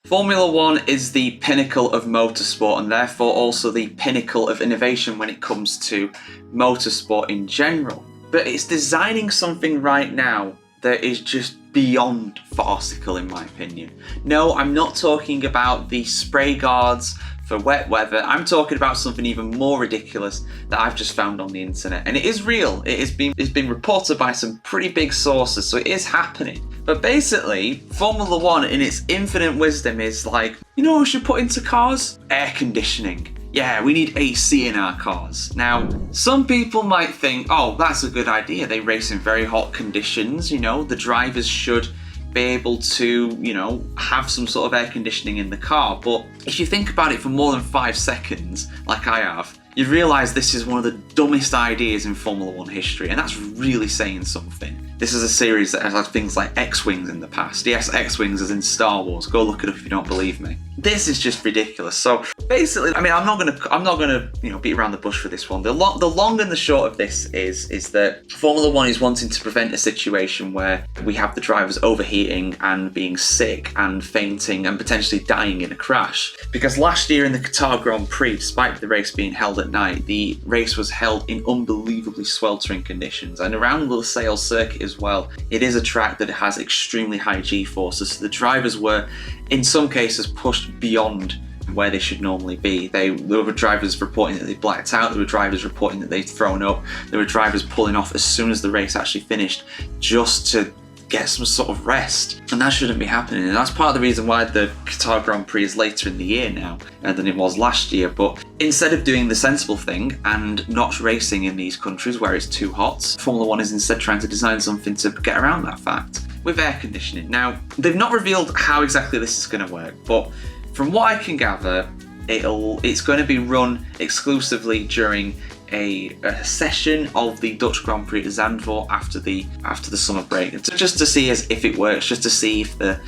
Formula One is the pinnacle of motorsport and therefore also the pinnacle of innovation when it comes to motorsport in general. But it's designing something right now that is just beyond farcical in my opinion. No, I'm not talking about the spray guards for wet weather. I'm talking about something even more ridiculous that I've just found on the internet. And it is real. It's been reported by some pretty big sources, so it is happening. But basically, Formula One in its infinite wisdom is like, you know what we should put into cars? Air conditioning. Yeah, we need AC in our cars. Now, some people might think, oh, that's a good idea. They race in very hot conditions, you know, the drivers should be able to, you know, have some sort of air conditioning in the car. But if you think about it for more than 5 seconds, like I have, you realise this is one of the dumbest ideas in Formula One history, and that's really saying something. This is a series that has had things like X-Wings in the past. Yes, X-Wings is in Star Wars. Go look it up if you don't believe me. This is just ridiculous. So basically, I mean, I'm not gonna, you know, beat around the bush for this one. The long and the short of this is that Formula One is wanting to prevent a situation where we have the drivers overheating and being sick and fainting and potentially dying in a crash. Because last year in the Qatar Grand Prix, despite the race being held at night, the race was held in unbelievably sweltering conditions, and around the Sales circuit as well. It is a track that has extremely high G-forces, so the drivers were, in some cases, pushed beyond where they should normally be. There were drivers reporting that they blacked out, there were drivers reporting that they'd thrown up, there were drivers pulling off as soon as the race actually finished just to get some sort of rest, and that shouldn't be happening. And that's part of the reason why the Qatar Grand Prix is later in the year now than it was last year. But instead of doing the sensible thing and not racing in these countries where it's too hot, Formula One is instead trying to design something to get around that fact with air conditioning. Now, they've not revealed how exactly this is going to work, but from what I can gather, it's going to be run exclusively during a session of the Dutch Grand Prix at Zandvoort after the summer break, just to see if it works, just to see if the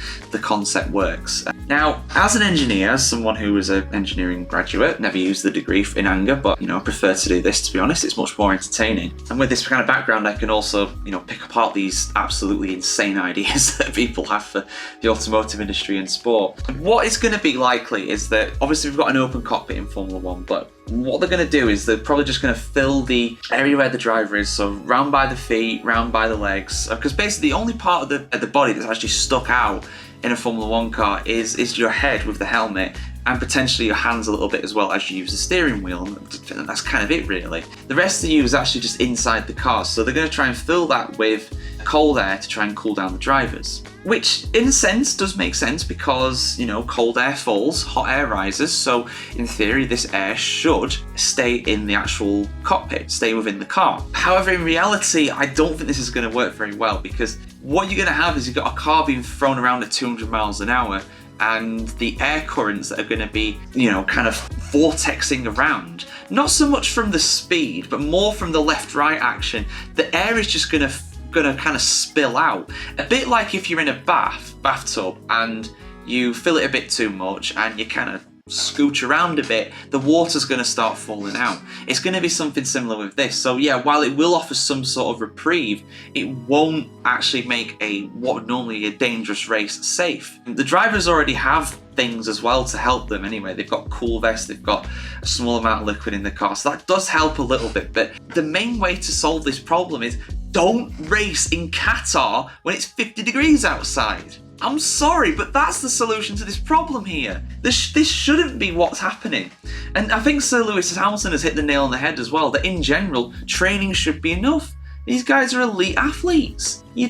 concept works. Now, as an engineer, as someone who was an engineering graduate, never used the degree in anger, but you know, I prefer to do this, to be honest. It's much more entertaining. And with this kind of background, I can also, you know, pick apart these absolutely insane ideas that people have for the automotive industry and sport. What is going to be likely is that obviously we've got an open cockpit in Formula One, but what they're going to do is they're probably just going to fill the area where the driver is, so round by the feet, round by the legs, because basically the only part of the body that's actually stuck out in a Formula One car is your head with the helmet, and potentially your hands a little bit as well as you use the steering wheel, and that's kind of it really. The rest of you is actually just inside the car, so they're going to try and fill that with cold air to try and cool down the drivers. Which, in a sense, does make sense because, you know, cold air falls, hot air rises, so in theory this air should stay in the actual cockpit, stay within the car. However, in reality, I don't think this is going to work very well, because what you're going to have is you've got a car being thrown around at 200 miles an hour, and the air currents that are going to be, you know, kind of vortexing around. Not so much from the speed, but more from the left-right action. The air is just going to kind of spill out. A bit like if you're in a bathtub and you fill it a bit too much and you kind of scooch around a bit, the water's going to start falling out. It's going to be something similar with this. So yeah, while it will offer some sort of reprieve, it won't actually make what would normally be a dangerous race safe. The drivers already have things as well to help them anyway. They've got cool vests, they've got a small amount of liquid in the car, so that does help a little bit. But the main way to solve this problem is don't race in Qatar when it's 50 degrees outside. I'm sorry, but that's the solution to this problem here. This shouldn't be what's happening. And I think Sir Lewis Hamilton has hit the nail on the head as well, that in general, training should be enough. These guys are elite athletes. You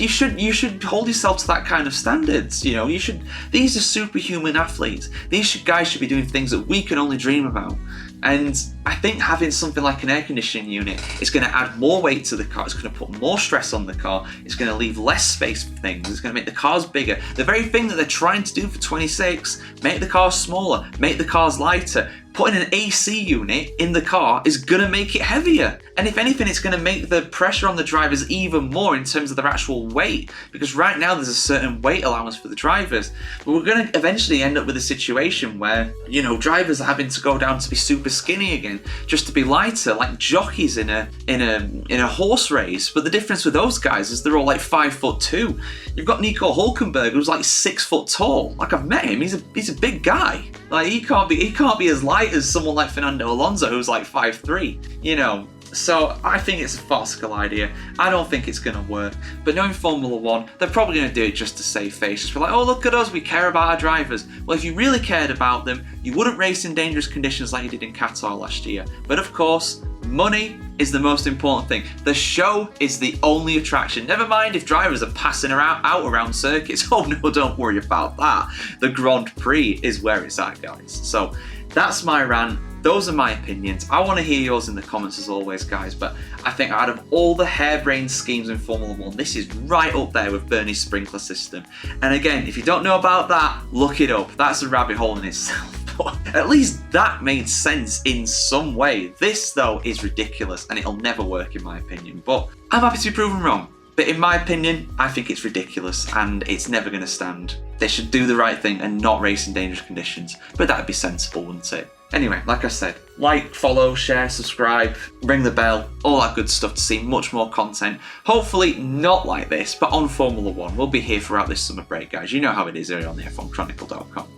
should hold yourself to that kind of standards. You know, these are superhuman athletes. These guys should be doing things that we can only dream about. And I think having something like an air conditioning unit is going to add more weight to the car, it's going to put more stress on the car, it's going to leave less space for things, it's going to make the cars bigger. The very thing that they're trying to do for 26, make the cars smaller, make the cars lighter, putting an AC unit in the car is going to make it heavier. And if anything, it's going to make the pressure on the drivers even more in terms of their actual weight. Because right now there's a certain weight allowance for the drivers. But we're going to eventually end up with a situation where, you know, drivers are having to go down to be super skinny again, just to be lighter, like jockeys in a horse race. But the difference with those guys is they're all like 5'2". You've got Nico Hulkenberg, who's like 6 foot tall. Like, I've met him. He's a big guy. Like, he can't be as light as someone like Fernando Alonso, who's like 5'3", you know. So I think it's a farcical idea. I don't think it's going to work. But knowing Formula 1, they're probably going to do it just to save face. Just be like, oh, look at us, we care about our drivers. Well, if you really cared about them, you wouldn't race in dangerous conditions like you did in Qatar last year. But of course, money is the most important thing. The show is the only attraction. Never mind if drivers are passing out around circuits. Oh no, don't worry about that. The Grand Prix is where it's at, guys. So that's my rant. Those are my opinions. I want to hear yours in the comments as always, guys, but I think out of all the harebrained schemes in Formula 1, this is right up there with Bernie's sprinkler system. And again, if you don't know about that, look it up. That's a rabbit hole in itself. But at least that made sense in some way. This, though, is ridiculous, and it'll never work in my opinion. But I'm happy to be proven wrong. But in my opinion, I think it's ridiculous, and it's never going to stand. They should do the right thing and not race in dangerous conditions. But that'd be sensible, wouldn't it? Anyway, like I said, like, follow, share, subscribe, ring the bell, all that good stuff to see much more content. Hopefully not like this, but on Formula 1. We'll be here throughout this summer break, guys. You know how it is here on the F1 Chronicle.com.